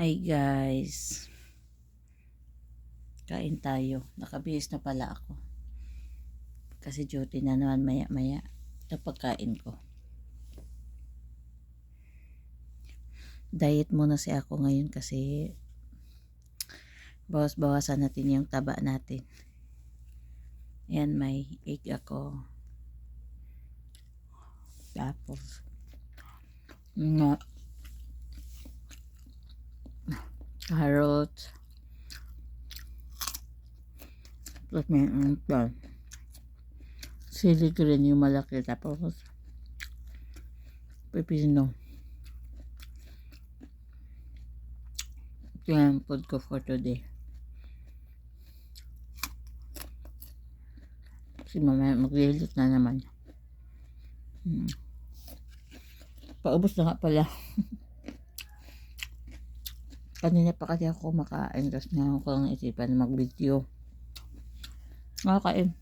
Hi guys, kain tayo. Nakabihis na pala ako kasi duty na naman maya maya. Ito pagkain ko. Diet muna si ako ngayon kasi bawas-bawasan natin yung taba natin. Ayan, may egg ako. Tapos carrots. Tapos may sili green yung malaki. Tapos pepino. Ito yung food ko for today. Kasi mamaya maglilit na naman. Paubos na nga pala. Kanina pa kasi ako kumakain. Tapos na ako lang isipan mag-video. Nakakain.